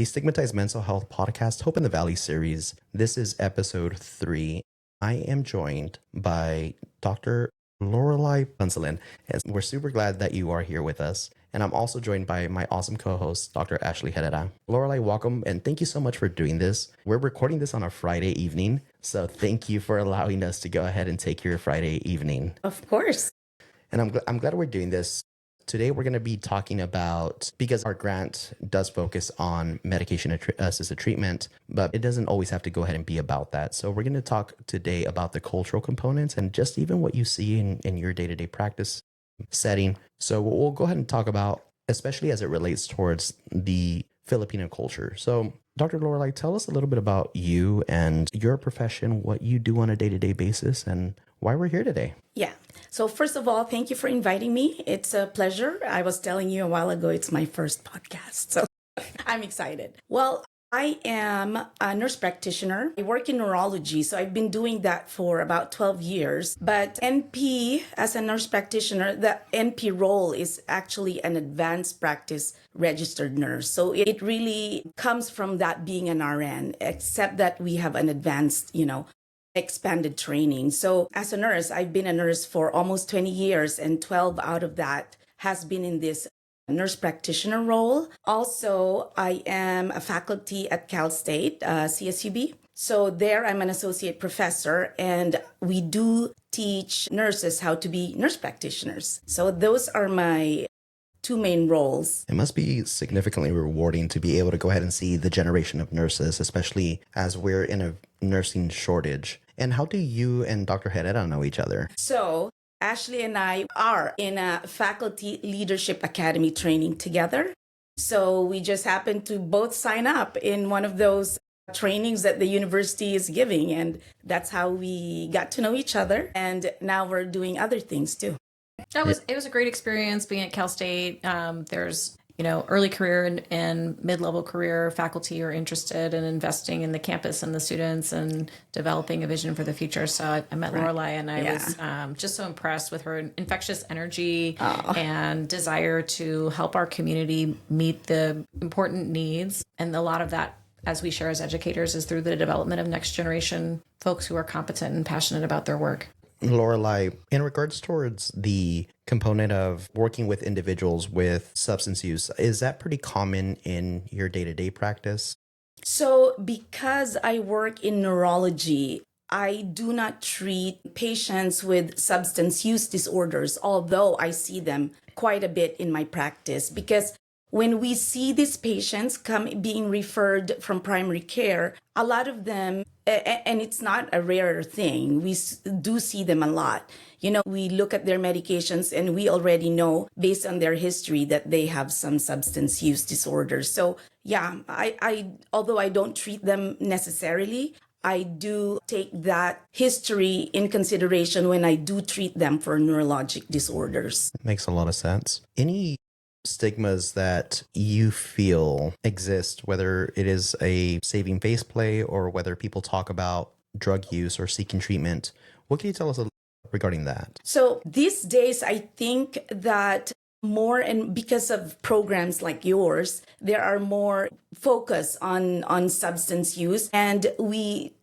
Destigmatize Mental Health podcast, Hope in the Valley series. This is episode 3. I am joined by Dr. Lorelei Punsalan, and we're super glad that you are here with us. And I'm also joined by my awesome co-host, Dr. Ashley Herrera. Lorelei, welcome, and thank you so much for doing this. We're recording this on a Friday evening, so thank you for allowing us to go ahead and take your Friday evening. Of course. And I'm glad we're doing this. Today, we're going to be talking about, because our grant does focus on medication-assisted treatment, but it doesn't always have to go ahead and be about that. So we're going to talk today about the cultural components and just even what you see in your day-to-day practice setting. So we'll go ahead and talk about, especially as it relates towards the Filipino culture. So Dr. Lorelei, tell us a little bit about you and your profession, what you do on a day-to-day basis, and why we're here today. Yeah. So first of all, thank you for inviting me. It's a pleasure. I was telling you a while ago, it's my first podcast. So I'm excited. Well, I am a nurse practitioner. I work in neurology, so I've been doing that for about 12 years. But NP, as a nurse practitioner, the NP role is actually an advanced practice registered nurse. So it really comes from that being an RN, except that we have an advanced, expanded training. So as a nurse, I've been a nurse for almost 20 years, and 12 out of that has been in this nurse practitioner role. Also, I am a faculty at Cal State, CSUB. So there I'm an associate professor, and we do teach nurses how to be nurse practitioners. So those are my two main roles. It must be significantly rewarding to be able to go ahead and see the generation of nurses, especially as we're in a nursing shortage. And how do you and Dr. Herrera know each other? So Ashley and I are in a faculty leadership academy training together. So we just happened to both sign up in one of those trainings that the university is giving. And that's how we got to know each other. And now we're doing other things too. It was a great experience being at Cal State. There's, early career and mid-level career faculty are interested in investing in the campus and the students and developing a vision for the future. So I met Lorelei, and I was just so impressed with her infectious energy and desire to help our community meet the important needs. And a lot of that, as we share as educators, is through the development of next generation folks who are competent and passionate about their work. Lorelei, in regards towards the component of working with individuals with substance use, is that pretty common in your day-to-day practice? So because I work in neurology, I do not treat patients with substance use disorders, although I see them quite a bit in my practice. Because when we see these patients being referred from primary care, a lot of them, and it's not a rare thing, we do see them a lot. We look at their medications and we already know based on their history that they have some substance use disorders. So yeah, although I don't treat them necessarily, I do take that history in consideration when I do treat them for neurologic disorders. Makes a lot of sense. Any stigmas that you feel exist, whether it is a saving face play or whether people talk about drug use or seeking treatment, what can you tell us regarding that? So these days, I think that more, and because of programs like yours, there are more focus on substance use, and we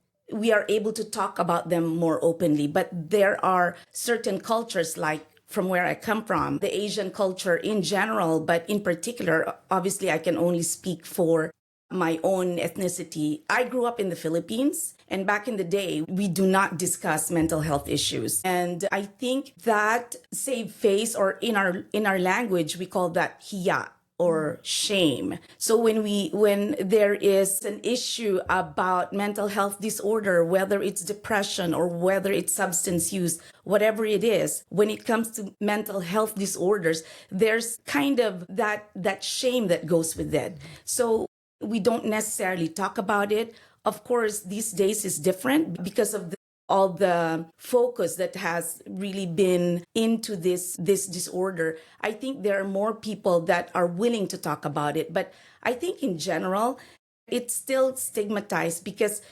are able to talk about them more openly. But there are certain cultures, like from where I come from, the Asian culture in general, but in particular, obviously I can only speak for my own ethnicity. I grew up in the Philippines, and back in the day, we do not discuss mental health issues. And I think that save face, or in our language, we call that hiya, or shame. So when there is an issue about mental health disorder, whether it's depression or whether it's substance use, whatever it is, when it comes to mental health disorders, there's kind of that shame that goes with it. So we don't necessarily talk about it. Of course, these days is different because of all the focus that has really been into this disorder. I think there are more people that are willing to talk about it. But I think in general, it's still stigmatized because,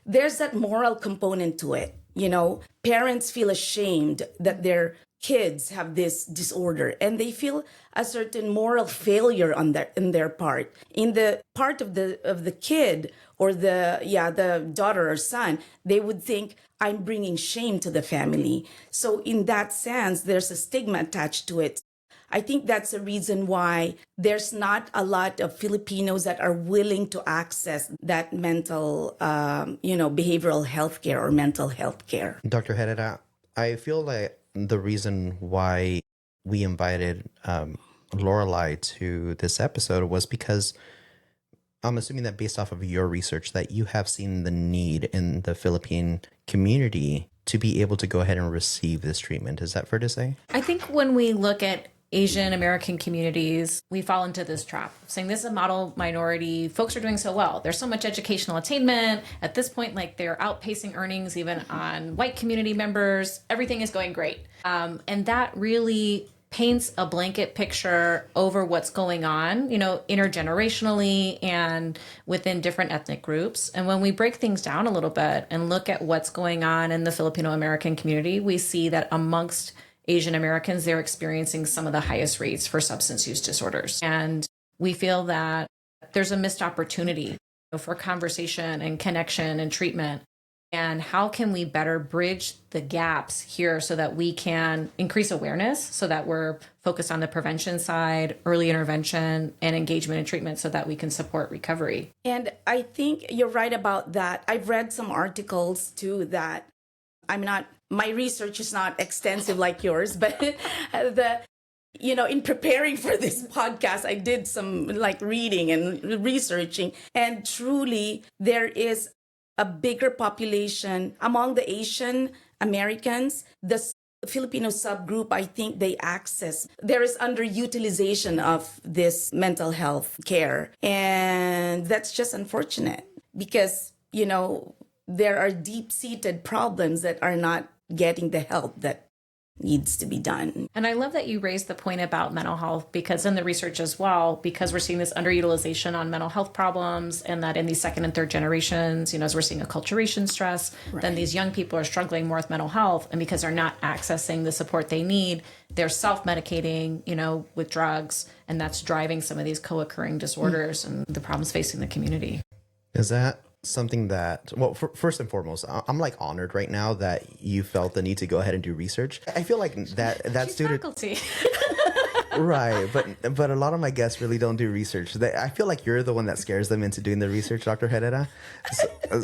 there's that moral component to it. Parents feel ashamed that their kids have this disorder, and they feel a certain moral failure on their in their part. In the part of the kid or the daughter or son, they would think, I'm bringing shame to the family. So in that sense, there's a stigma attached to it. I think that's the reason why there's not a lot of Filipinos that are willing to access that mental, behavioral health care or mental health care. Dr. Herrera, I feel like the reason why we invited Lorelei to this episode was because I'm assuming that based off of your research that you have seen the need in the Philippine community to be able to go ahead and receive this treatment. Is that fair to say? I think when we look at Asian American communities, we fall into this trap of saying this is a model minority. Folks are doing so well. There's so much educational attainment. At this point, like they're outpacing earnings even on white community members. Everything is going great. And that really paints a blanket picture over what's going on, intergenerationally and within different ethnic groups. And when we break things down a little bit and look at what's going on in the Filipino American community, we see that amongst Asian Americans, they're experiencing some of the highest rates for substance use disorders. And we feel that there's a missed opportunity for conversation and connection and treatment. And how can we better bridge the gaps here so that we can increase awareness, so that we're focused on the prevention side, early intervention, and engagement and treatment so that we can support recovery? And I think you're right about that. I've read some articles too that my research is not extensive like yours, but in preparing for this podcast, I did some reading and researching, and truly there is a bigger population among the Asian Americans. The Filipino subgroup, I think there is underutilization of this mental health care. And that's just unfortunate because, there are deep-seated problems that are not getting the help that needs to be done. And I love that you raised the point about mental health, because in the research as well, because we're seeing this underutilization on mental health problems, and that in these second and third generations, as we're seeing acculturation stress, then these young people are struggling more with mental health. And because they're not accessing the support they need, they're self-medicating, with drugs. And that's driving some of these co-occurring disorders and the problems facing the community. Is that something that, well, first and foremost, I'm honored right now that you felt the need to go ahead and do research. I feel like that student faculty. Right, but a lot of my guests really don't do research. I feel like you're the one that scares them into doing the research, Dr. Herrera.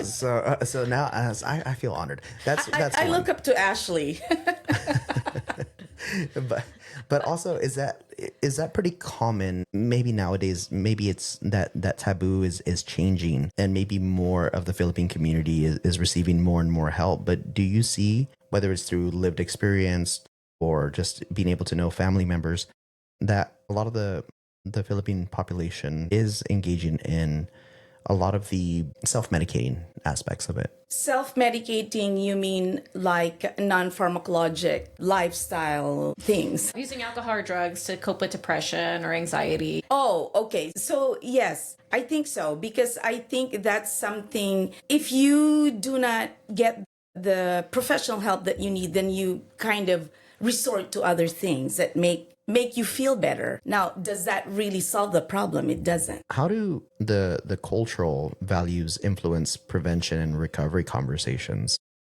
So now I feel honored. That's I look up to Ashley. But also, is that pretty common? Maybe nowadays, maybe it's that taboo is changing, and maybe more of the Philippine community is receiving more and more help. But do you see, whether it's through lived experience or just being able to know family members, that a lot of the Philippine population is engaging in a lot of the self-medicating aspects of it? Self-medicating, you mean like non-pharmacologic lifestyle things? Using alcohol or drugs to cope with depression or anxiety. Oh, okay. So yes, I think so, because I think that's something, if you do not get the professional help that you need, then you kind of resort to other things that make you feel better. Now, does that really solve the problem? It doesn't. How do the cultural values influence prevention and recovery conversations?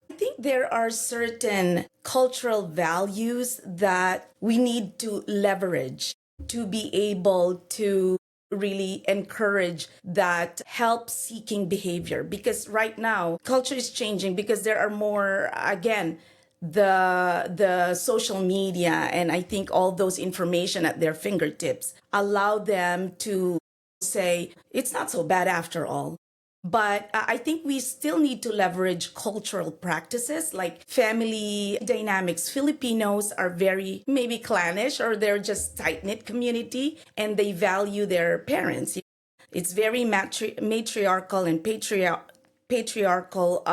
I think there are certain cultural values that we need to leverage to be able to really encourage that help-seeking behavior. Because right now, culture is changing because there are more, again, the social media, and I think all those information at their fingertips allow them to say, it's not so bad after all. But I think we still need to leverage cultural practices like family dynamics. Filipinos are very maybe clannish, or they're just tight-knit community, and they value their parents. It's very matriarchal and patriarchal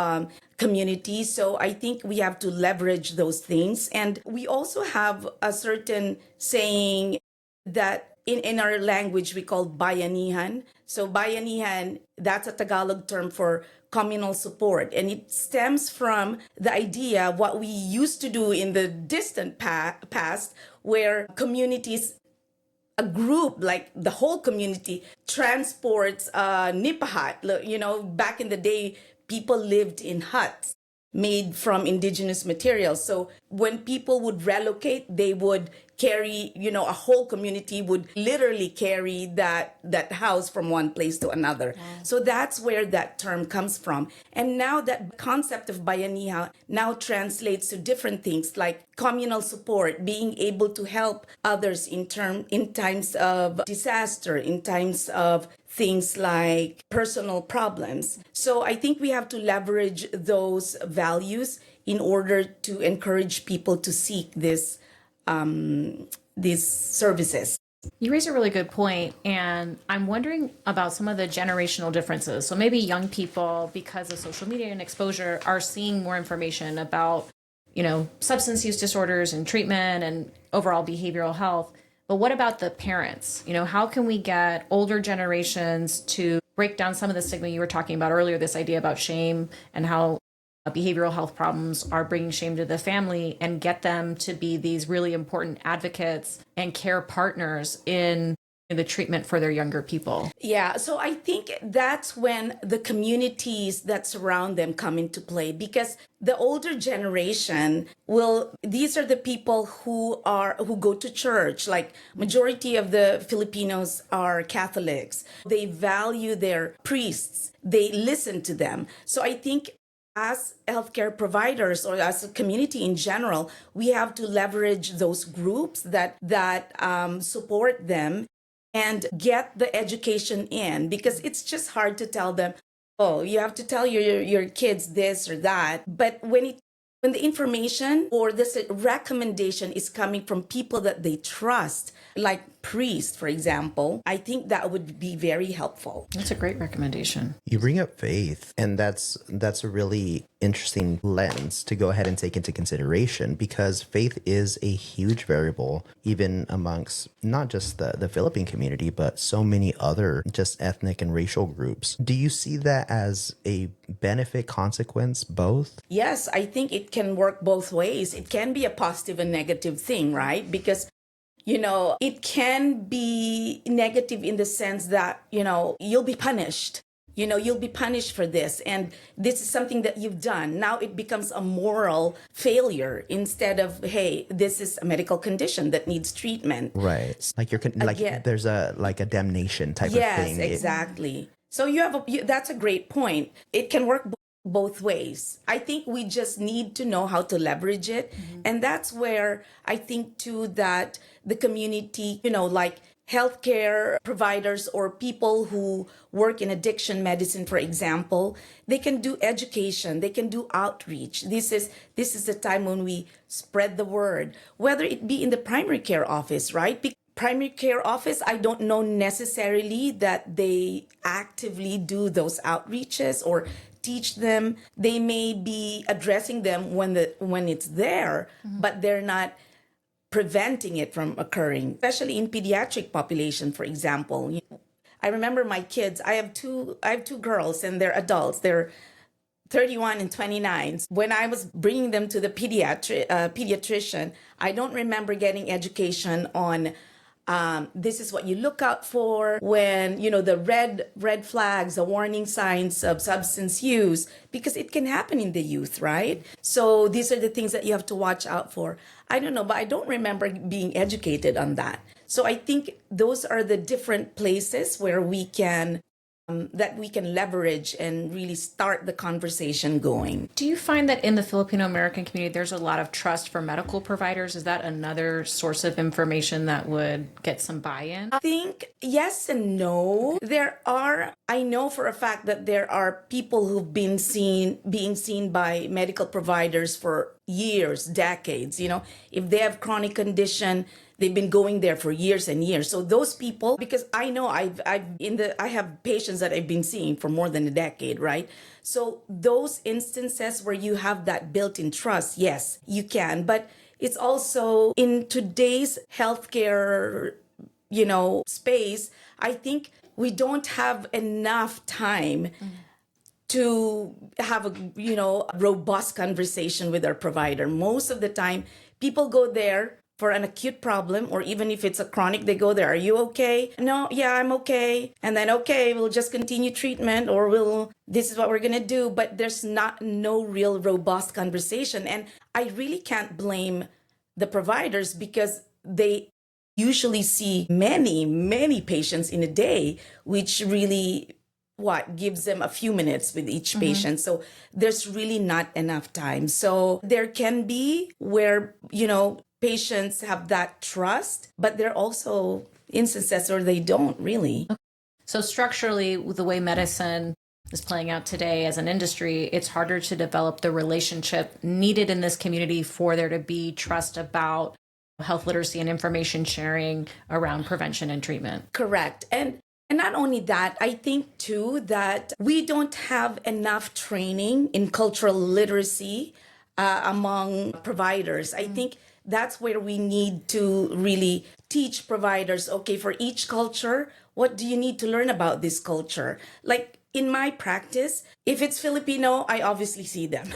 community. So I think we have to leverage those things. And we also have a certain saying that in our language, we call bayanihan. So bayanihan, that's a Tagalog term for communal support. And it stems from the idea of what we used to do in the distant past, where communities, a group, like the whole community, transports nipahat. Back in the day, people lived in huts made from indigenous materials. So when people would relocate, they would carry, a whole community would literally carry that house from one place to another. Wow. So that's where that term comes from. And now that concept of bayanihan now translates to different things like communal support, being able to help others in times of disaster, in times of things like personal problems. So I think we have to leverage those values in order to encourage people to seek these services. You raise a really good point, and I'm wondering about some of the generational differences. So maybe young people, because of social media and exposure, are seeing more information about, substance use disorders and treatment and overall behavioral health. But what about the parents? How can we get older generations to break down some of the stigma you were talking about earlier, this idea about shame and how behavioral health problems are bringing shame to the family, and get them to be these really important advocates and care partners in the treatment for their younger people? Yeah, so I think that's when the communities that surround them come into play, because the older generation these are the people who go to church. Like, majority of the Filipinos are Catholics. They value their priests. They listen to them. So I think as healthcare providers, or as a community in general, we have to leverage those groups that support them and get the education in, because it's just hard to tell them, oh, you have to tell your kids this or that. But when the information or this recommendation is coming from people that they trust, like priests, for example, I think that would be very helpful. That's a great recommendation. You bring up faith, and that's a really interesting lens to go ahead and take into consideration, because faith is a huge variable, even amongst not just the Philippine community, but so many other just ethnic and racial groups. Do you see that as a benefit consequence, both? Yes, I think it can work both ways. It can be a positive and negative thing, right? Because it can be negative in the sense that, you'll be punished. You'll be punished for this. And this is something that you've done. Now it becomes a moral failure instead of, hey, this is a medical condition that needs treatment. Right. Like there's a damnation type of thing. Yes, exactly. So that's a great point. It can work both ways. I think we just need to know how to leverage it. Mm-hmm. And that's where I think too that the community, like healthcare providers or people who work in addiction medicine, for example, they can do education, they can do outreach. This is the time when we spread the word, whether it be in the primary care office, right? Primary care office, I don't know necessarily that they actively do those outreaches or teach them. They may be addressing them when it's there, mm-hmm. but they're not preventing it from occurring, especially in pediatric population, for example. I remember my kids, I have two girls, and they're adults. They're 31 and 29. When I was bringing them to the pediatrician, I don't remember getting education on this is what you look out for when, the red flags, the warning signs of substance use, because it can happen in the youth, right? So these are the things that you have to watch out for. I don't know, but I don't remember being educated on that. So I think those are the different places where we can leverage and really start the conversation going. Do you find that in the Filipino American community, there's a lot of trust for medical providers? Is that another source of information that would get some buy-in? I think yes and no. I know for a fact that there are people who've being seen by medical providers for years, decades. If they have chronic condition, they've been going there for years and years. So those people, because I know I have patients that I've been seeing for more than a decade, right? So those instances where you have that built-in trust, yes, you can. But it's also in today's healthcare space, I think we don't have enough time to have a robust conversation with our provider. Most of the time, people go there for an acute problem, or even if it's a chronic, they go there. Are you okay? No, yeah, I'm okay. And then, okay, we'll just continue treatment, or this is what we're gonna do. But there's no real robust conversation. And I really can't blame the providers, because they usually see many, many patients in a day, which really gives them a few minutes with each patient. So there's really not enough time. So there can be where, patients have that trust, but there are also instances where they don't really. So structurally, with the way medicine is playing out today as an industry, it's harder to develop the relationship needed in this community for there to be trust about health literacy and information sharing around prevention and treatment. Correct. And not only that, I think too that we don't have enough training in cultural literacy among providers. I think that's where we need to really teach providers, okay, for each culture, what do you need to learn about this culture? Like in my practice, if it's Filipino, I obviously see them.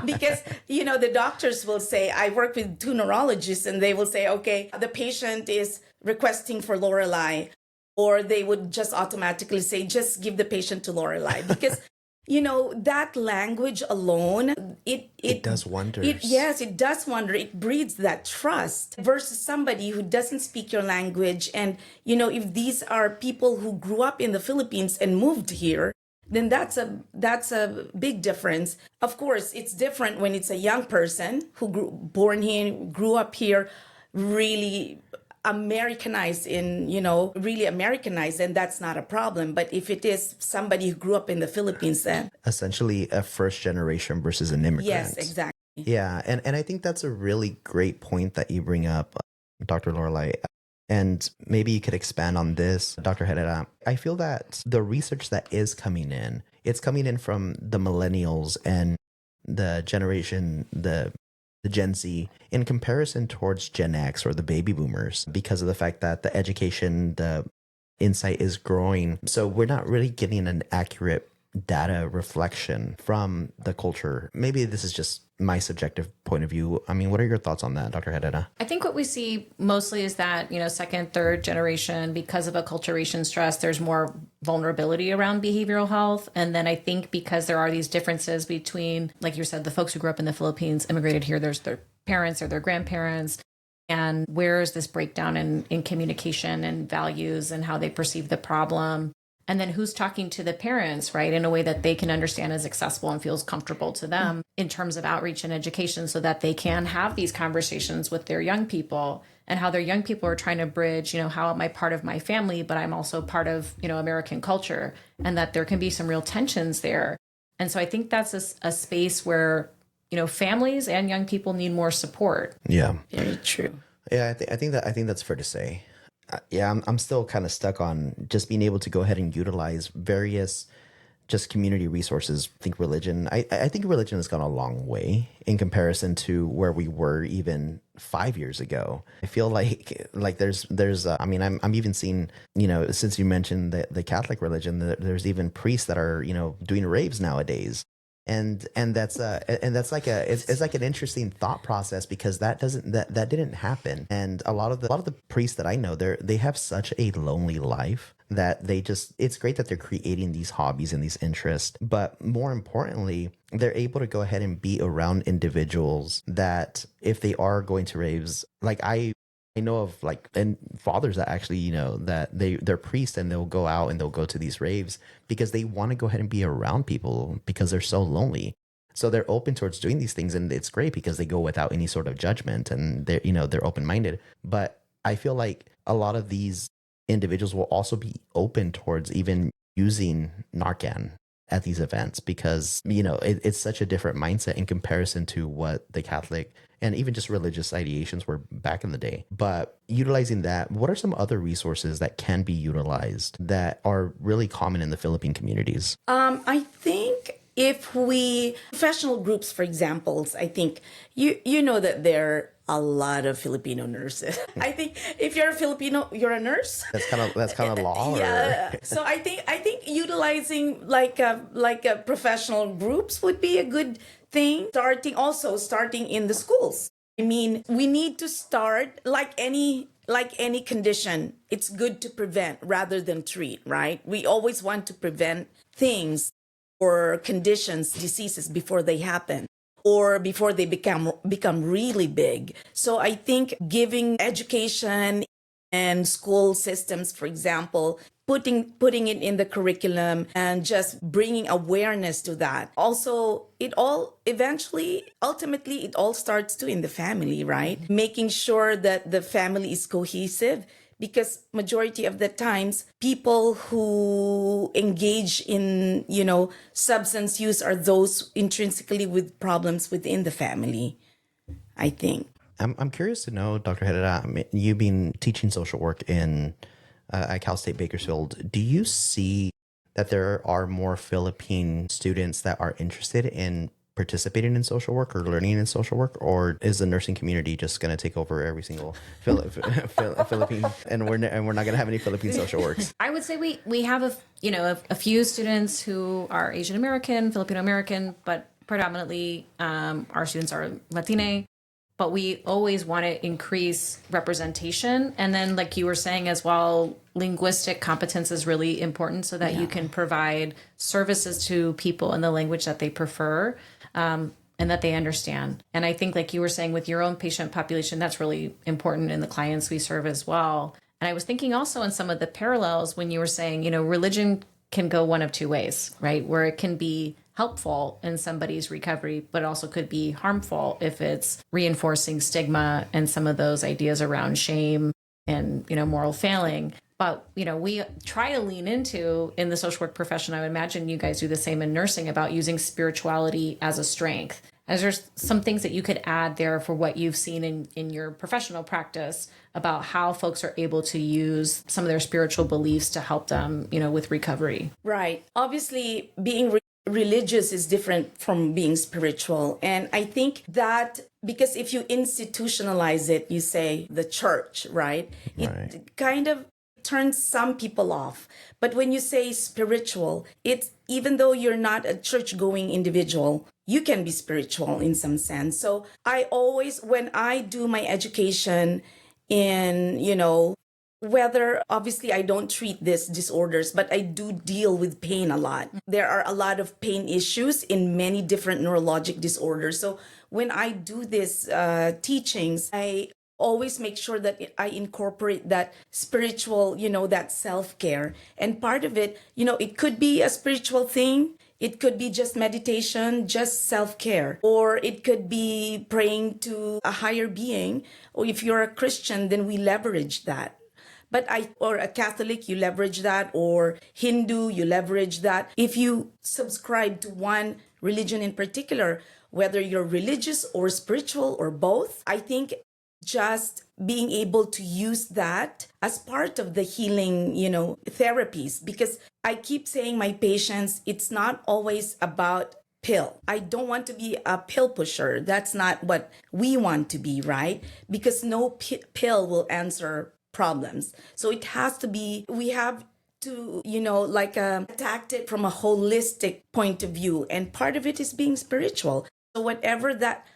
Because, the doctors will say, I work with 2 neurologists, and they will say, okay, the patient is requesting for Lorelei, or they would just automatically say, just give the patient to Lorelei. Because, that language alone, it does wonders. It does wonder. It breeds that trust versus somebody who doesn't speak your language. And, if these are people who grew up in the Philippines and moved here, then that's a big difference. Of course, it's different when it's a young person who born here, grew up here, really Americanized really Americanized, and that's not a problem. But if it is somebody who grew up in the Philippines, then essentially a first generation versus an immigrant. Yes, exactly. Yeah, and I think that's a really great point that you bring up, Dr. Lorelei. And maybe you could expand on this, Dr. Herrera. I feel that the research that is coming in, it's coming in from the millennials and the generation, the Gen Z, in comparison towards Gen X or the baby boomers, because of the fact that the education, the insight is growing. So we're not really getting an accurate data reflection from the culture. Maybe this is just my subjective point of view. I mean, what are your thoughts on that, Dr. Herrera? I think what we see mostly is that, second, third generation, because of acculturation stress, there's more vulnerability around behavioral health. And then I think because there are these differences between, like you said, the folks who grew up in the Philippines, immigrated here, there's their parents or their grandparents. And where is this breakdown in communication and values and how they perceive the problem? And then who's talking to the parents, right, in a way that they can understand is accessible and feels comfortable to them in terms of outreach and education, so that they can have these conversations with their young people, and how their young people are trying to bridge, how am I part of my family, but I'm also part of, American culture, and that there can be some real tensions there. And so I think that's a space where, families and young people need more support. Yeah. Very true. Yeah, I think that's fair to say. Yeah, I'm still kind of stuck on just being able to go ahead and utilize various just community resources. I think religion has gone a long way in comparison to where we were even 5 years ago. I feel like there's I mean, I'm even seeing, since you mentioned the Catholic religion, there's even priests that are, doing raves nowadays. And that's like it's like an interesting thought process, because that didn't happen. And a lot of the priests that I know, they have such a lonely life that it's great that they're creating these hobbies and these interests, but more importantly, they're able to go ahead and be around individuals that, if they are going to raves, like I know of, and fathers that actually, that they're priests, and they'll go out and they'll go to these raves because they want to go ahead and be around people because they're so lonely. So they're open towards doing these things, and it's great because they go without any sort of judgment, and they're open-minded. But I feel like a lot of these individuals will also be open towards even using Narcan at these events, because, it's such a different mindset in comparison to what the Catholic and even just religious ideations were back in the day. But utilizing that, what are some other resources that can be utilized that are really common in the Philippine communities? I think if we professional groups, for examples, I think you know that there are a lot of Filipino nurses. I think if you're a Filipino, you're a nurse. That's kind of law. Yeah. So I think utilizing like a professional groups would be a good thing. Starting in the schools. I mean, we need to start like any condition. It's good to prevent rather than treat, right? We always want to prevent things or conditions, diseases before they happen or before they become really big. So I think giving education and school systems, for example, putting it in the curriculum and just bringing awareness to that. Also, ultimately, it all starts too in the family, right? Making sure that the family is cohesive, because majority of the times people who engage in, substance use are those intrinsically with problems within the family, I think. I'm curious to know, Dr. Herrera, you've been teaching social work at Cal State Bakersfield. Do you see that there are more Philippine students that are interested in participating in social work or learning in social work, or is the nursing community just going to take over every single Philippine, and we're not going to have any Philippine social works? I would say we have a few students who are Asian American, Filipino American, but predominantly our students are Latine. But we always want to increase representation. And then, like you were saying as well, linguistic competence is really important so that you can provide services to people in the language that they prefer and that they understand. And I think, like you were saying, with your own patient population, that's really important in the clients we serve as well. And I was thinking also in some of the parallels when you were saying, religion can go one of two ways, right? Where it can be helpful in somebody's recovery, but also could be harmful if it's reinforcing stigma and some of those ideas around shame and, moral failing. But, we try to lean into in the social work profession, I would imagine you guys do the same in nursing, about using spirituality as a strength. As there's some things that you could add there for what you've seen in your professional practice about how folks are able to use some of their spiritual beliefs to help them, with recovery. Right. Obviously, being religious is different from being spiritual. And I think that because if you institutionalize it, you say the church, right? It kind of turns some people off. But when you say spiritual, it's even though you're not a church going individual, you can be spiritual in some sense. So I always, when I do my education in, whether obviously I don't treat these disorders, but I do deal with pain a lot. There are a lot of pain issues in many different neurologic disorders. So when I do these teachings, I always make sure that I incorporate that spiritual, that self-care. And part of it, it could be a spiritual thing. It could be just meditation, just self-care, or it could be praying to a higher being. Or if you're a Christian, then we leverage that. Or a Catholic, you leverage that, or Hindu, you leverage that. If you subscribe to one religion in particular, whether you're religious or spiritual or both, I think just being able to use that as part of the healing, therapies, because I keep saying my patients, it's not always about pill. I don't want to be a pill pusher. That's not what we want to be, right? Because no pill will answer problems. So it has to be, we have to, attack it from a holistic point of view. And part of it is being spiritual. So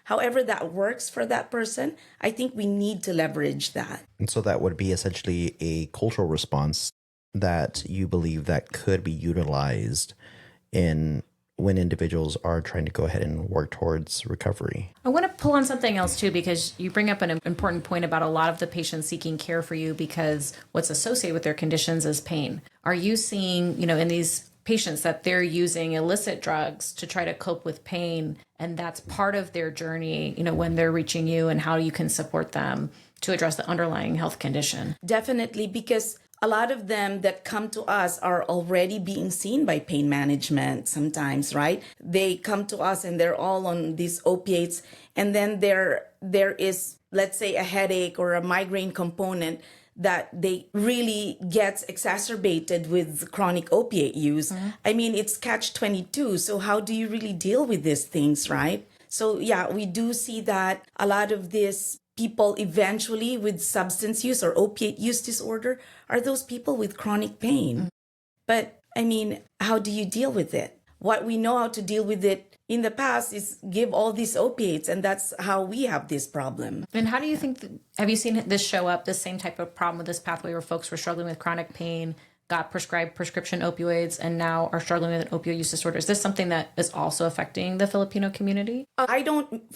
however that works for that person, I think we need to leverage that. And so that would be essentially a cultural response that you believe that could be utilized when individuals are trying to go ahead and work towards recovery. I want to pull on something else too, because you bring up an important point about a lot of the patients seeking care for you because what's associated with their conditions is pain. Are you seeing, in these patients that they're using illicit drugs to try to cope with pain, and that's part of their journey, when they're reaching you, and how you can support them to address the underlying health condition? Definitely, because a lot of them that come to us are already being seen by pain management sometimes, right? They come to us and they're all on these opiates. And then there is, let's say, a headache or a migraine component that they really gets exacerbated with chronic opiate use. I mean, it's catch-22. So how do you really deal with these things, right? So yeah, we do see that a lot of these people eventually with substance use or opiate use disorder are those people with chronic pain. But I mean, how do you deal with it? What we know how to deal with it in the past is give all these opiates, and that's how we have this problem. And how do you think, have you seen this show up, this same type of problem with this pathway where folks were struggling with chronic pain, got prescribed prescription opioids, and now are struggling with an opioid use disorder? Is this something that is also affecting the Filipino community?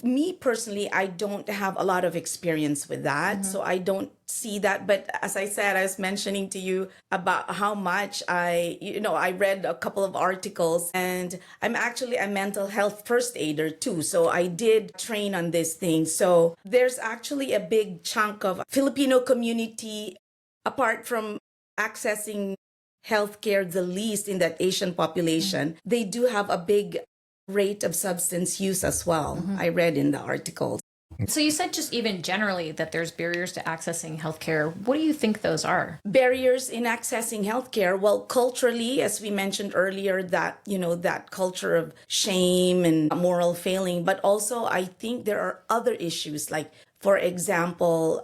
Me personally, I don't have a lot of experience with that. So I don't see that. But as I said, I was mentioning to you about how much I read a couple of articles, and I'm actually a mental health first aider too. So I did train on this thing. So there's actually a big chunk of Filipino community, apart from accessing healthcare the least in that Asian population, they do have a big rate of substance use as well. I read in the articles. So you said just even generally that there's barriers to accessing healthcare. What do you think those are? Barriers in accessing healthcare. Well, culturally, as we mentioned earlier, that culture of shame and moral failing, but also I think there are other issues like, for example,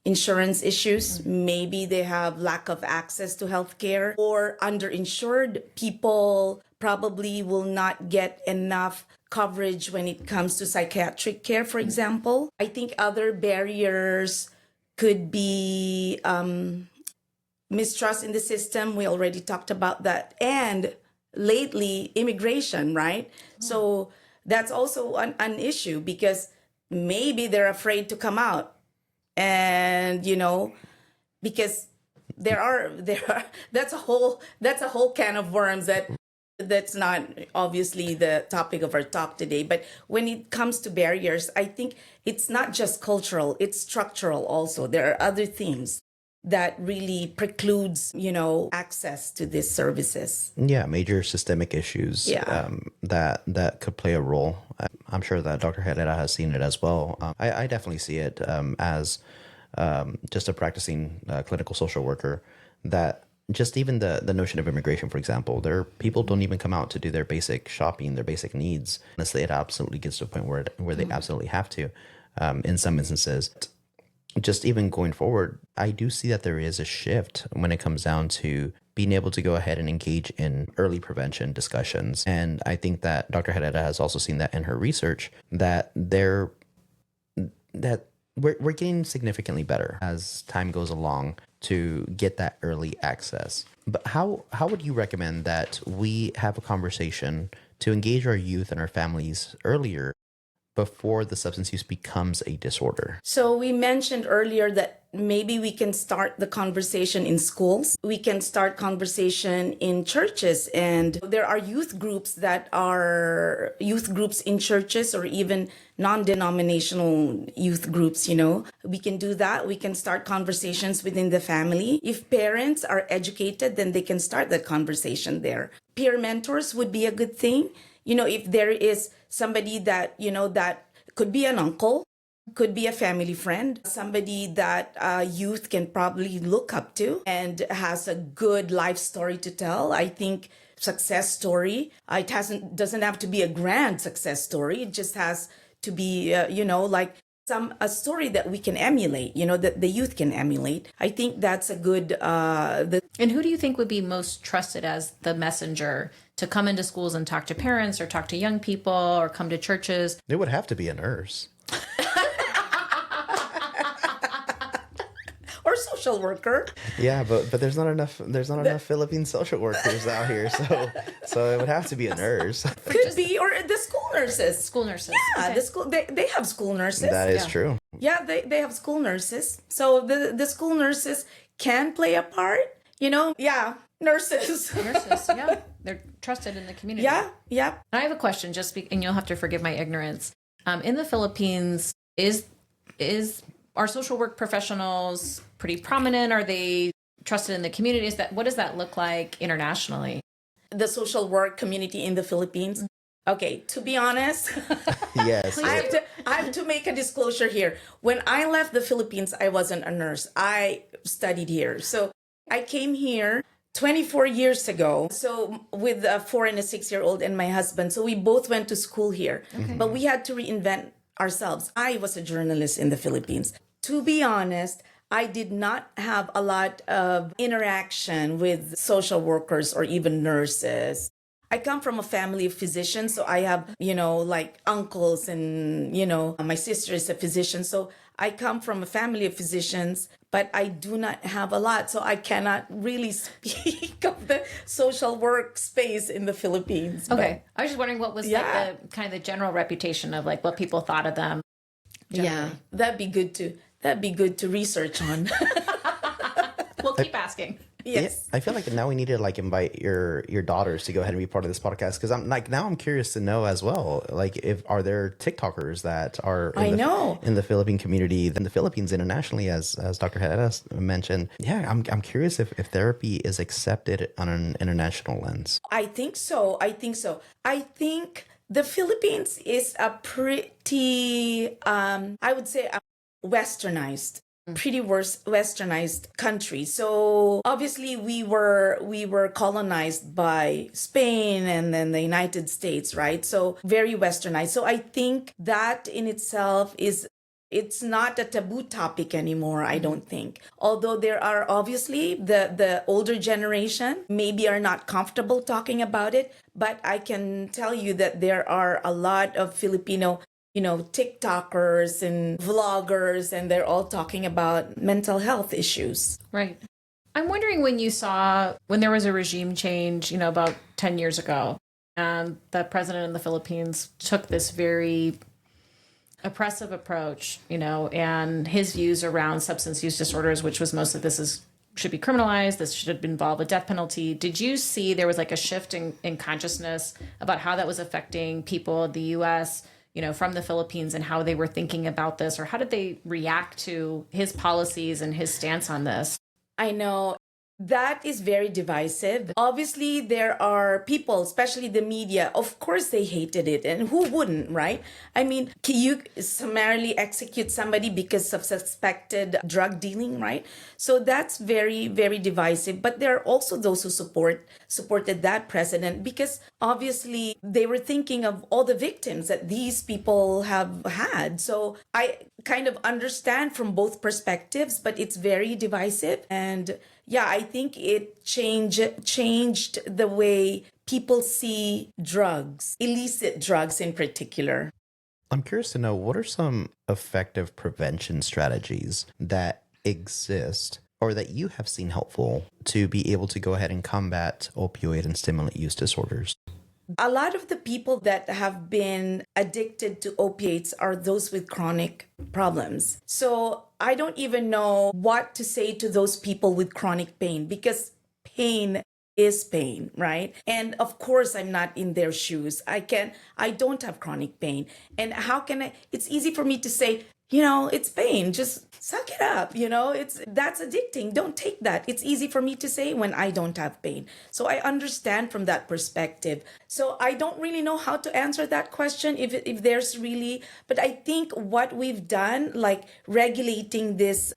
insurance issues. Maybe they have lack of access to healthcare, or underinsured people probably will not get enough coverage when it comes to psychiatric care, for example. I think other barriers could be mistrust in the system. We already talked about that. And lately, immigration, right? So that's also an issue, because maybe they're afraid to come out. And, because there are that's a whole can of worms that's not obviously the topic of our talk today. But when it comes to barriers, I think it's not just cultural, it's structural also. There are other things that really precludes, access to these services. Yeah, major systemic issues that could play a role. I'm sure that Dr. Herrera has seen it as well. I definitely see it as just a practicing clinical social worker, that just even the notion of immigration, for example, people don't even come out to do their basic shopping, their basic needs. Honestly, it absolutely gets to a point where they absolutely have to, in some instances. Just even going forward, I do see that there is a shift when it comes down to being able to go ahead and engage in early prevention discussions. And I think that Dr. Herrera has also seen that in her research, that we're getting significantly better as time goes along to get that early access. But how would you recommend that we have a conversation to engage our youth and our families earlier, before the substance use becomes a disorder? So we mentioned earlier that maybe we can start the conversation in schools. We can start conversation in churches, and there are youth groups in churches, or even non-denominational youth groups, We can do that. We can start conversations within the family. If parents are educated, then they can start that conversation there. Peer mentors would be a good thing. If there is somebody that, that could be an uncle, could be a family friend, somebody that youth can probably look up to and has a good life story to tell. I think success story, it doesn't have to be a grand success story. It just has to be, like a story that we can emulate, that the youth can emulate. I think that's a good... And who do you think would be most trusted as the messenger to come into schools and talk to parents, or talk to young people, or come to churches? It would have to be a nurse. Or social worker. Yeah, but there's not enough Philippine social workers out here, so it would have to be a nurse. Could be, or the school nurses. School nurses. Yeah, Okay. the school they have school nurses. That is true. Yeah, they have school nurses. So the school nurses can play a part, Yeah, nurses. Nurses, yeah. They're trusted in the community. Yeah. I have a question, and you'll have to forgive my ignorance. In the Philippines, are social work professionals pretty prominent? Are they trusted in the community? What does that look like internationally? The social work community in the Philippines. Okay, to be honest, Yes. I have to make a disclosure here. When I left the Philippines, I wasn't a nurse. I studied here. So I came here 24 years ago. So with a 4 and a 6-year-old and my husband. So we both went to school here. But we had to reinvent ourselves. I was a journalist in the Philippines. To be honest, I did not have a lot of interaction with social workers or even nurses. I come from a family of physicians, so I have, like uncles and, my sister is a physician. So I come from a family of physicians, but I do not have a lot. So I cannot really speak of the social work space in the Philippines. Okay. I was just wondering what was Yeah. like the kind of the general reputation of like what people thought of them. Yeah, that'd be good to research on. We'll keep asking. Yes. I feel like now we need to like invite your daughters to go ahead and be part of this podcast, because I'm curious to know as well, like, if are there TikTokers that are in the Philippine community, in the Philippines, internationally, as Dr. Hedda mentioned. Yeah, I'm curious if therapy is accepted on an international lens. I think so. I think the Philippines is a pretty, I would say, a westernized, westernized country. So obviously we were colonized by Spain and then the United States, right? So very westernized. So I think that in itself it's not a taboo topic anymore, I don't think. Although there are obviously the older generation maybe are not comfortable talking about it, but I can tell you that there are a lot of Filipino, TikTokers and vloggers, and they're all talking about mental health issues. Right. I'm wondering when there was a regime change, about 10 years ago, and the president of the Philippines took this very oppressive approach, and his views around substance use disorders, which was most of this should be criminalized, this should involve a death penalty. Did you see there was like a shift in consciousness about how that was affecting people in the U.S., from the Philippines, and how they were thinking about this, or how did they react to his policies and his stance on this? I know that is very divisive. Obviously, there are people, especially the media, of course they hated it. And who wouldn't, right? I mean, can you summarily execute somebody because of suspected drug dealing, right? So that's very, very divisive. But there are also those who supported that precedent because obviously they were thinking of all the victims that these people have had. So I kind of understand from both perspectives, but it's very divisive. And yeah, I think it changed the way people see drugs, illicit drugs in particular. I'm curious to know, what are some effective prevention strategies that exist or that you have seen helpful to be able to go ahead and combat opioid and stimulant use disorders? A lot of the people that have been addicted to opiates are those with chronic problems. So I don't even know what to say to those people with chronic pain, because pain is pain, right? And of course, I'm not in their shoes. I don't have chronic pain. And how can it's easy for me to say, it's pain. Just suck it up. That's addicting. Don't take that. It's easy for me to say when I don't have pain. So I understand from that perspective. So I don't really know how to answer that question if there's really, but I think what we've done, like regulating this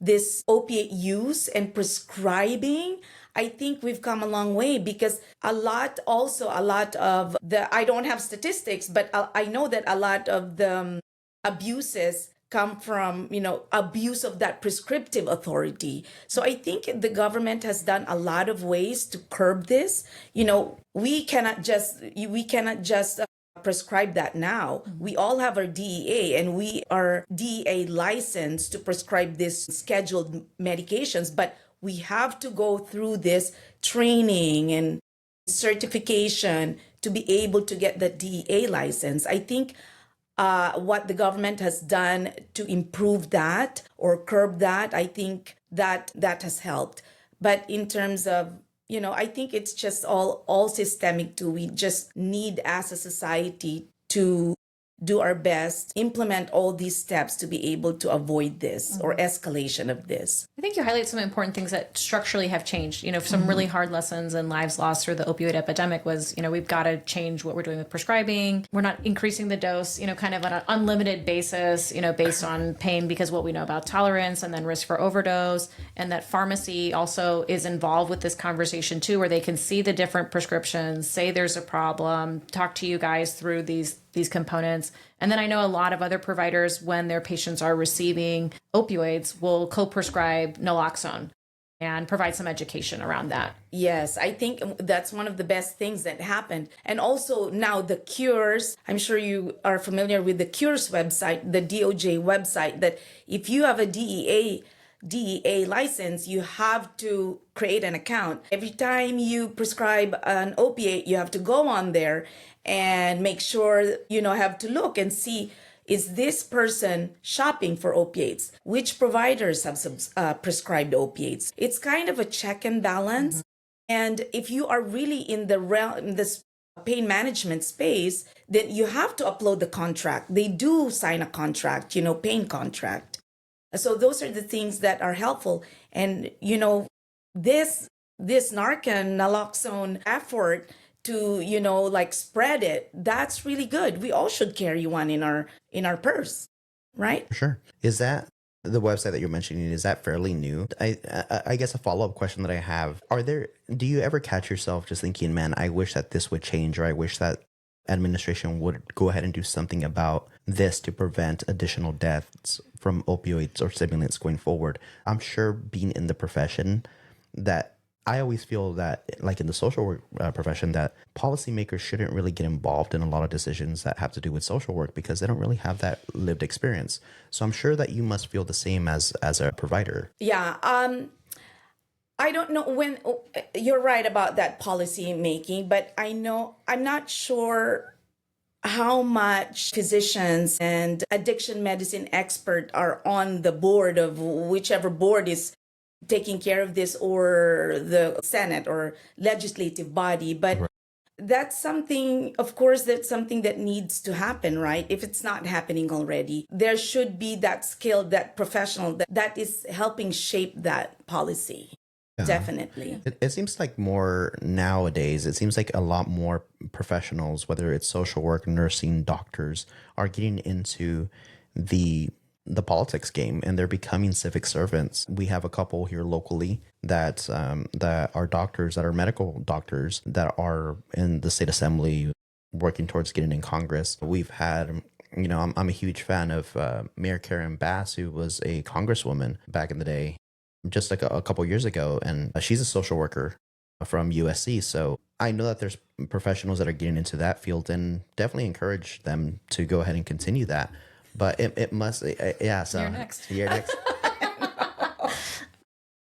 opiate use and prescribing, I think we've come a long way, because a lot of I don't have statistics, but I know that a lot of the abuses come from, abuse of that prescriptive authority. So I think the government has done a lot of ways to curb this. We cannot just prescribe that now. We all have our DEA, and we are DEA licensed to prescribe this scheduled medications, but we have to go through this training and certification to be able to get the DEA license. I think what the government has done to improve that or curb that, I think that has helped. But in terms of, I think it's just all systemic too. We just need as a society to do our best, implement all these steps to be able to avoid this or escalation of this. I think you highlight some important things that structurally have changed. Some really hard lessons and lives lost through the opioid epidemic was, we've got to change what we're doing with prescribing. We're not increasing the dose, kind of on an unlimited basis, based on pain, because what we know about tolerance and then risk for overdose. And that pharmacy also is involved with this conversation too, where they can see the different prescriptions, say there's a problem, talk to you guys through these components. And then I know a lot of other providers, when their patients are receiving opioids, will co-prescribe naloxone and provide some education around that. Yes, I think that's one of the best things that happened. And also now the Cures, I'm sure you are familiar with the Cures website, the DOJ website, that if you have a DEA license, you have to create an account. Every time you prescribe an opiate, you have to go on there and make sure, have to look and see, is this person shopping for opiates? Which providers have prescribed opiates? It's kind of a check and balance. And if you are really in the realm, in this pain management space, then you have to upload the contract. They do sign a contract, pain contract. So those are the things that are helpful. And, this Narcan naloxone effort to, spread it, that's really good. We all should carry one in our purse, right? Sure. Is that the website that you're mentioning, is that fairly new? I guess a follow-up question that I have, do you ever catch yourself just thinking, man, I wish that this would change, or I wish that administration would go ahead and do something about this to prevent additional deaths from opioids or stimulants going forward? I'm sure, being in the profession, that I always feel that, like in the social work profession, that policymakers shouldn't really get involved in a lot of decisions that have to do with social work because they don't really have that lived experience. So I'm sure that you must feel the same as a provider. Yeah. I don't know when you're right about that policy making, but I'm not sure how much physicians and addiction medicine expert are on the board of whichever board is taking care of this, or the Senate or legislative body. But that's something, of course, that's something that needs to happen, right? If it's not happening already, there should be that skill, that professional that is helping shape that policy. Yeah. Definitely. It seems like more nowadays, it seems like a lot more professionals, whether it's social work, nursing, doctors, are getting into the politics game, and they're becoming civic servants. We have a couple here locally that are doctors, that are medical doctors, that are in the state assembly working towards getting in Congress. We've had, I'm a huge fan of Mayor Karen Bass, who was a congresswoman back in the day, just like a couple years ago, and she's a social worker from USC. So I know that there's professionals that are getting into that field, and definitely encourage them to go ahead and continue that. But it must, yeah. So you're next. You're next.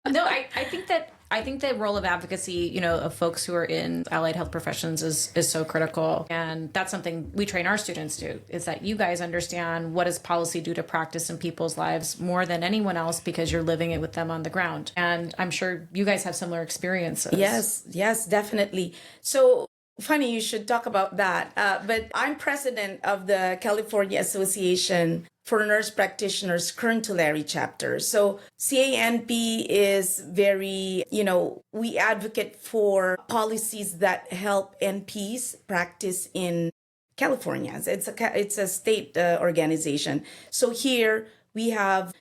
No, I think the role of advocacy, of folks who are in allied health professions is so critical. And that's something we train our students to, is that you guys understand what does policy do to practice in people's lives more than anyone else, because you're living it with them on the ground. And I'm sure you guys have similar experiences. Yes, definitely. So funny you should talk about that. But I'm president of the California Association for Nurse Practitioners Kern Tulare chapter. So CANP is very, we advocate for policies that help NPs practice in California. It's a state organization. So here we have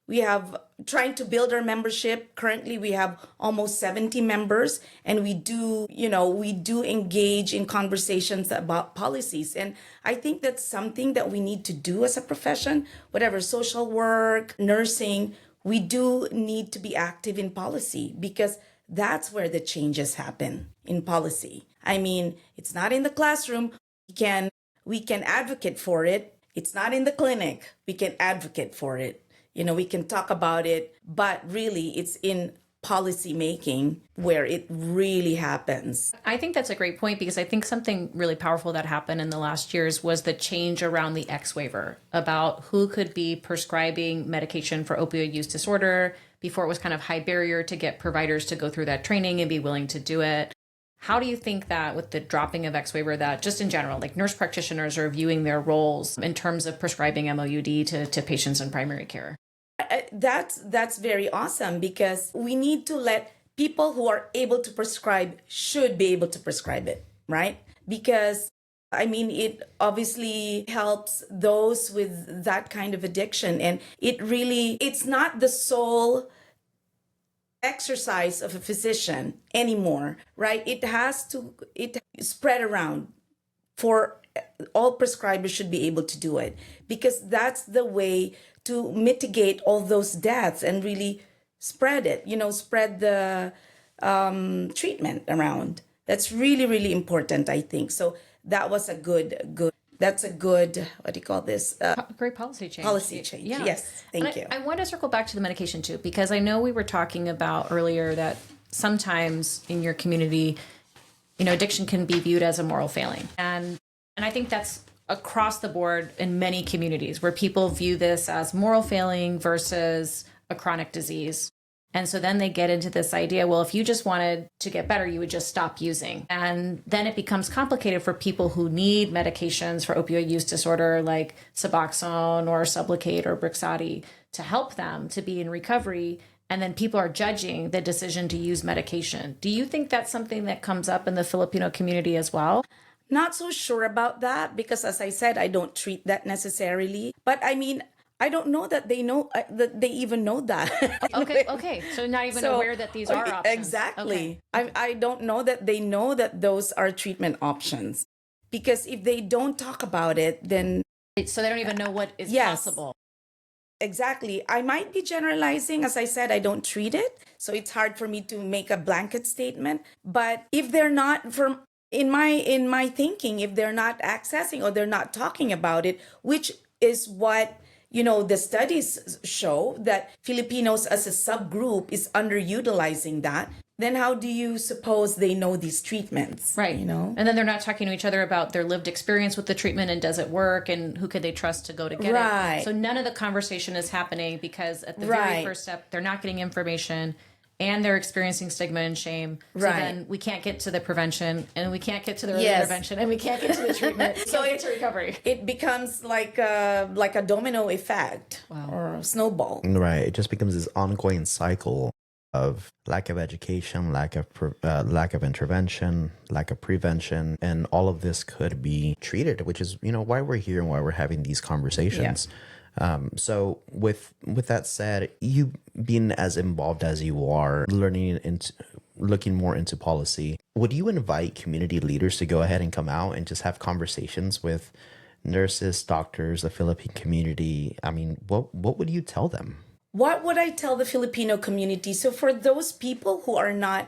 trying to build our membership. Currently, we have almost 70 members, and we do engage in conversations about policies. And I think that's something that we need to do as a profession, whatever, social work, nursing, we do need to be active in policy, because that's where the changes happen, in policy. I mean, it's not in the classroom. We can advocate for it. It's not in the clinic. We can advocate for it. We can talk about it, but really it's in policy making where it really happens. I think that's a great point, because I think something really powerful that happened in the last years was the change around the X waiver, about who could be prescribing medication for opioid use disorder. Before, it was kind of high barrier to get providers to go through that training and be willing to do it. How do you think that with the dropping of X waiver, that just in general, like nurse practitioners are viewing their roles in terms of prescribing MOUD to patients in primary care? That's very awesome, because we need to let people who are able to prescribe should be able to prescribe it, right? Because I mean, it obviously helps those with that kind of addiction. And it's not the sole exercise of a physician anymore, right? It spread around for all prescribers should be able to do it, because that's the way to mitigate all those deaths and really spread it, spread the treatment around. That's really, really important, I think. So that was that's a good, what do you call this? Great policy change. Policy change. Yeah. Yes, thank you. I want to circle back to the medication too, because I know we were talking about earlier that sometimes in your community, addiction can be viewed as a moral failing. And I think that's across the board in many communities where people view this as moral failing versus a chronic disease. And so then they get into this idea, well, if you just wanted to get better, you would just stop using. And then it becomes complicated for people who need medications for opioid use disorder, like Suboxone or Sublocade or Brixadi, to help them to be in recovery. And then people are judging the decision to use medication. Do you think that's something that comes up in the Filipino community as well? Not so sure about that, because as I said, I don't treat that necessarily. But I mean, I don't know that they know that they even know that. Okay. So not even aware that these are options. Exactly. Okay. I don't know that they know that those are treatment options, because if they don't talk about it, then so they don't even know what is possible. Exactly. I might be generalizing. As I said, I don't treat it, so it's hard for me to make a blanket statement. But if they're not in my thinking, if they're not accessing or they're not talking about it, which is what the studies show, that Filipinos as a subgroup is underutilizing that, then how do you suppose they know these treatments? Right. And then they're not talking to each other about their lived experience with the treatment and does it work and who could they trust to go to get it. So none of the conversation is happening, because at the very first step, they're not getting information and they're experiencing stigma and shame. So then we can't get to the prevention, and we can't get to the early intervention, and we can't get to the treatment. So it's recovery. It becomes like a domino effect or a snowball. Right. It just becomes this ongoing cycle of lack of education, lack of intervention, lack of prevention, and all of this could be treated, which is why we're here and why we're having these conversations. Yeah. So with that said, you being as involved as you are, looking more into policy, would you invite community leaders to go ahead and come out and just have conversations with nurses, doctors, the Philippine community? I mean, what would you tell them? What would I tell the Filipino community? So for those people who are not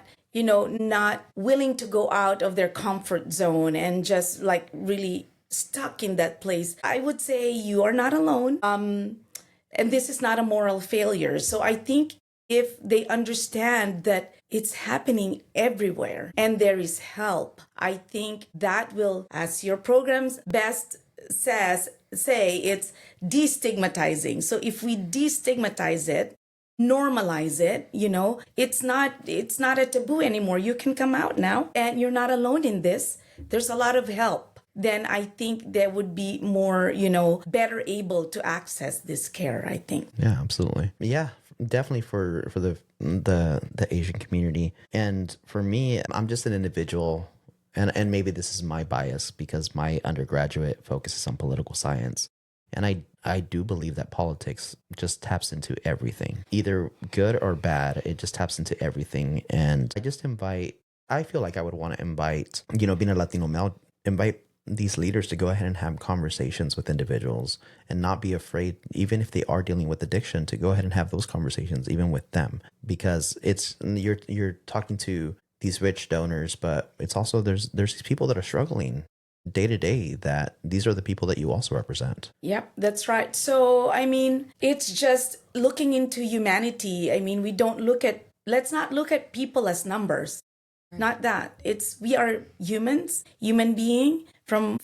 willing to go out of their comfort zone and just like really stuck in that place, I would say you are not alone. And this is not a moral failure. So I think if they understand that it's happening everywhere and there is help, I think that will, as your programs best say, it's destigmatizing. So if we destigmatize it, normalize it, it's not a taboo anymore. You can come out now and you're not alone in this. There's a lot of help. Then I think there would be more, better able to access this care, I think. Yeah, absolutely. Yeah, definitely for the Asian community. And for me, I'm just an individual, and maybe this is my bias because my undergraduate focuses on political science. And I do believe that politics just taps into everything, either good or bad. It just taps into everything. And I feel like I would want to invite, being a Latino male, invite these leaders to go ahead and have conversations with individuals and not be afraid, even if they are dealing with addiction, to go ahead and have those conversations even with them, because you're talking to these rich donors, but it's also there's these people that are struggling day to day, that these are the people that you also represent. Yep, that's right. So I mean, it's just looking into humanity. I mean, let's not look at people as numbers. Not that. We are human being from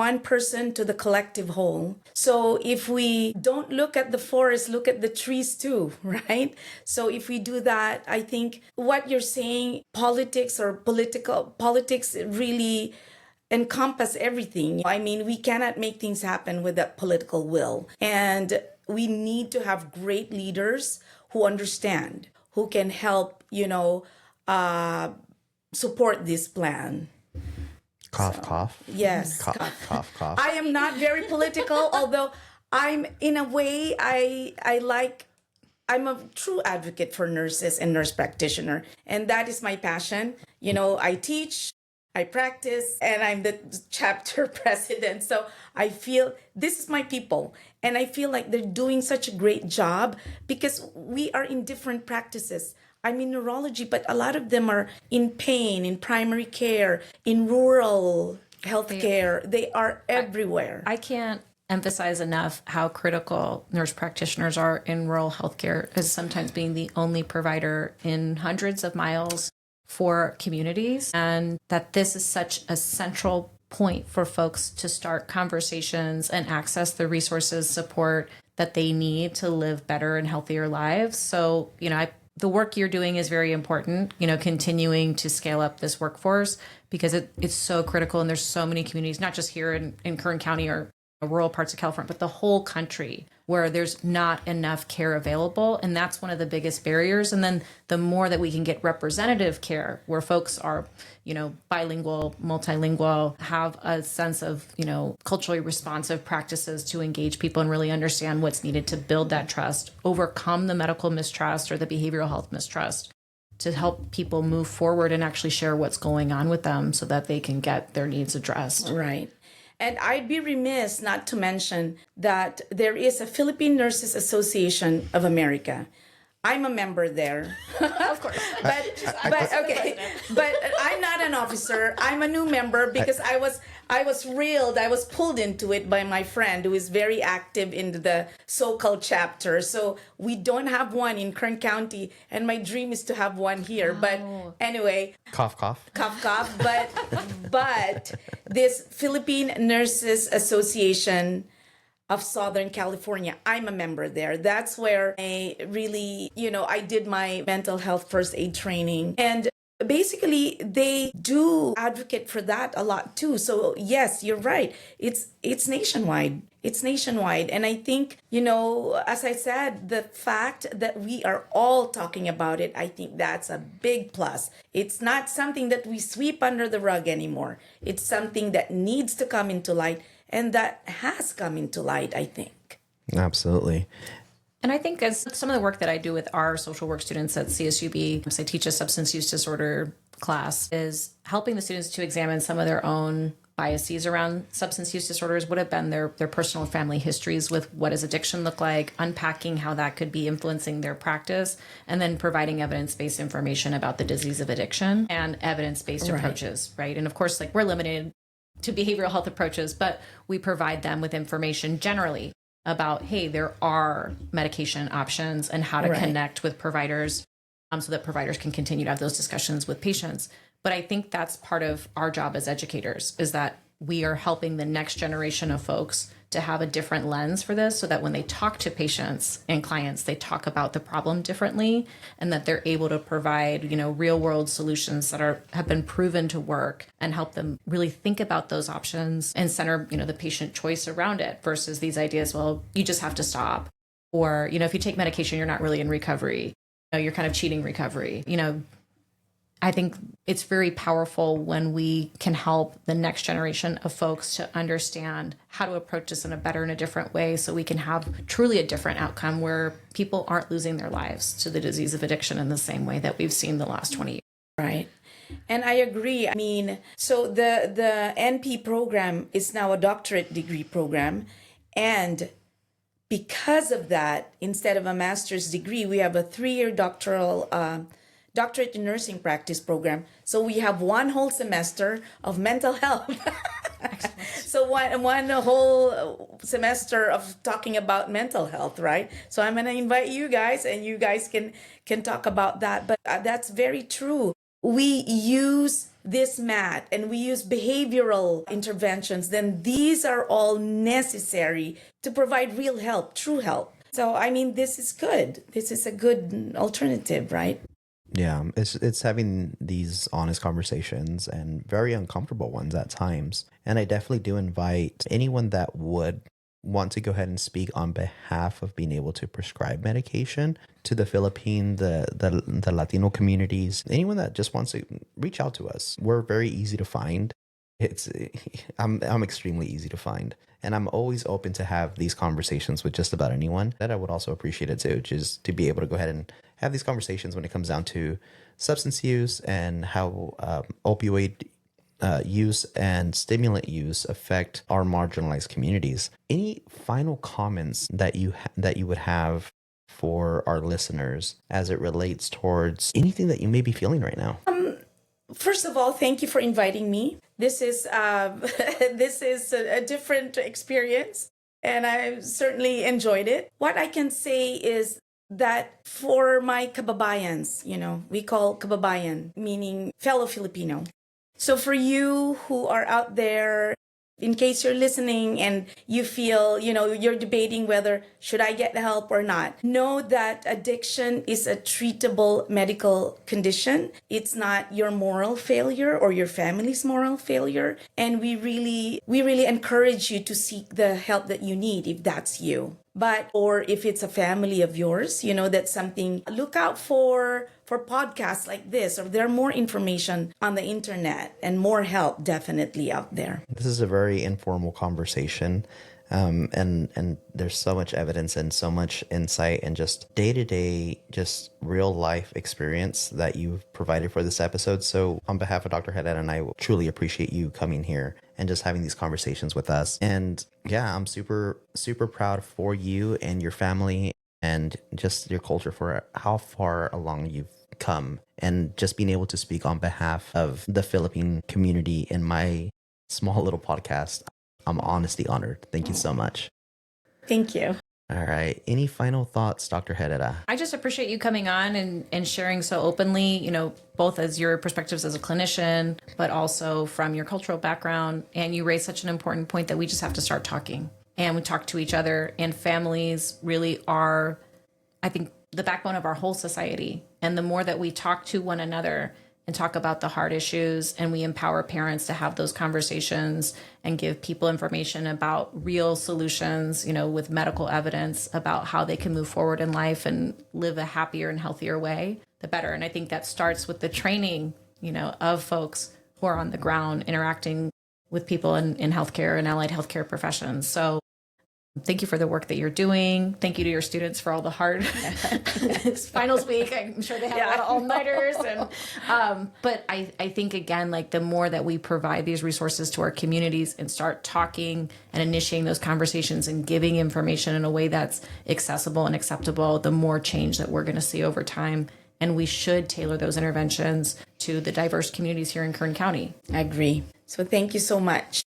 one person to the collective whole. So if we don't look at the forest, look at the trees too, right? So if we do that, I think what you're saying, politics really encompass everything. I mean, we cannot make things happen without political will. And we need to have great leaders who understand, who can help, support this plan. Cough, cough. Yes. Cough, cough, cough. I am not very political, although I'm, in a way, I'm a true advocate for nurses and nurse practitioner. And that is my passion. I teach, I practice, and I'm the chapter president. So I feel this is my people. And I feel like they're doing such a great job because we are in different practices. I'm in neurology, but a lot of them are in pain, in primary care, in rural healthcare. They are everywhere. I can't emphasize enough how critical nurse practitioners are in rural healthcare, as sometimes being the only provider in hundreds of miles for communities, and that this is such a central point for folks to start conversations and access the resources, support that they need to live better and healthier lives. So, the work you're doing is very important, continuing to scale up this workforce because it's so critical. And there's so many communities, not just here in Kern County or rural parts of California, but the whole country where there's not enough care available. And that's one of the biggest barriers. And then the more that we can get representative care where folks are, bilingual, multilingual, have a sense of, culturally responsive practices to engage people and really understand what's needed to build that trust, overcome the medical mistrust or the behavioral health mistrust, to help people move forward and actually share what's going on with them so that they can get their needs addressed. Right. And I'd be remiss not to mention that there is a Philippine Nurses Association of America. I'm a member there. Of course. but okay. But I'm not an officer. I'm a new member because I was pulled into it by my friend who is very active in the so-called chapter. So we don't have one in Kern County, and my dream is to have one here. Oh. But anyway, cough, cough. Cough, cough. But this Philippine Nurses Association of Southern California, I'm a member there. That's where I really, I did my mental health first aid training. And basically, they do advocate for that a lot too. So yes, you're right. It's nationwide. It's nationwide. And I think, as I said, the fact that we are all talking about it, I think that's a big plus. It's not something that we sweep under the rug anymore. It's something that needs to come into light. And that has come into light, I think. Absolutely. And I think as some of the work that I do with our social work students at CSUB, because I teach a substance use disorder class, is helping the students to examine some of their own biases around substance use disorders, what have been their personal and family histories with what does addiction look like, unpacking how that could be influencing their practice, and then providing evidence-based information about the disease of addiction and evidence-based approaches, right? And of course, we're limited to behavioral health approaches, but we provide them with information generally about, hey, there are medication options and how to connect with providers so that providers can continue to have those discussions with patients. But I think that's part of our job as educators, is that we are helping the next generation of folks to have a different lens for this so that when they talk to patients and clients, they talk about the problem differently and that they're able to provide, real world solutions that have been proven to work and help them really think about those options and center, the patient choice around it versus these ideas, well, you just have to stop. Or, if you take medication, you're not really in recovery. You're kind of cheating recovery. I think it's very powerful when we can help the next generation of folks to understand how to approach this in a better and a different way so we can have truly a different outcome where people aren't losing their lives to the disease of addiction in the same way that we've seen the last 20 years. Right. And I agree. I mean, so the NP program is now a doctorate degree program. And because of that, instead of a master's degree, we have a 3-year doctorate in nursing practice program. So we have one whole semester of mental health. So one whole semester of talking about mental health, right? So I'm going to invite you guys, and you guys can talk about that. But that's very true. We use this mat and we use behavioral interventions, then these are all necessary to provide real help, true help. So, I mean, this is good. This is a good alternative, right? Yeah, it's having these honest conversations and very uncomfortable ones at times. And I definitely do invite anyone that would want to go ahead and speak on behalf of being able to prescribe medication to the Philippine, the Latino communities, anyone that just wants to reach out to us. We're very easy to find. It's I'm extremely easy to find, and I'm always open to have these conversations with just about anyone. That I would also appreciate it too, just to be able to go ahead and have these conversations when it comes down to substance use and how opioid use and stimulant use affect our marginalized communities. Any final comments that you would have for our listeners as it relates towards anything that you may be feeling right now? First of all, thank you for inviting me. This is this is a different experience, and I certainly enjoyed it. What I can say is that for my kababayans, we call kababayan, meaning fellow Filipino. So for you who are out there, in case you're listening and you feel, you're debating whether should I get help or not, know that addiction is a treatable medical condition. It's not your moral failure or your family's moral failure. And we really encourage you to seek the help that you need if that's you. Or if it's a family of yours, that's something, look out for podcasts like this, or there are more information on the internet and more help definitely out there. This is a very informal conversation. And there's so much evidence and so much insight and just day-to-day, just real life experience that you've provided for this episode. So on behalf of Dr. Herrera and I truly appreciate you coming here and just having these conversations with us. And yeah, I'm super, super proud for you and your family and just your culture for how far along you've come, and just being able to speak on behalf of the Philippine community in my small little podcast. I'm honestly honored. Thank you so much. Thank you. All right. Any final thoughts, Dr. Herrera? I just appreciate you coming on and sharing so openly, both as your perspectives as a clinician, but also from your cultural background. And you raised such an important point that we just have to start talking, and we talk to each other, and families really are, I think, the backbone of our whole society. And the more that we talk to one another and talk about the hard issues, and we empower parents to have those conversations and give people information about real solutions, with medical evidence about how they can move forward in life and live a happier and healthier way, the better. And I think that starts with the training, of folks who are on the ground interacting with people in healthcare and allied healthcare professions. So thank you for the work that you're doing. Thank you to your students for all the hard it's finals week. I'm sure they have a lot of all-nighters. But I think, again, the more that we provide these resources to our communities and start talking and initiating those conversations and giving information in a way that's accessible and acceptable, the more change that we're going to see over time. And we should tailor those interventions to the diverse communities here in Kern County. I agree. So thank you so much.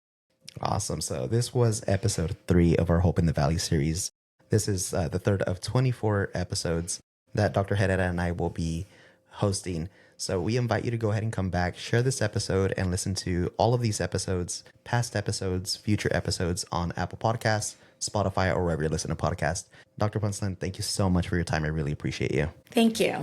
Awesome. So this was episode 3 of our Hope in the Valley series. This is the third of 24 episodes that Dr. Herrera and I will be hosting. So we invite you to go ahead and come back, share this episode, and listen to all of these episodes, past episodes, future episodes on Apple Podcasts, Spotify, or wherever you listen to podcasts. Dr. Punsalan, thank you so much for your time. I really appreciate you. Thank you.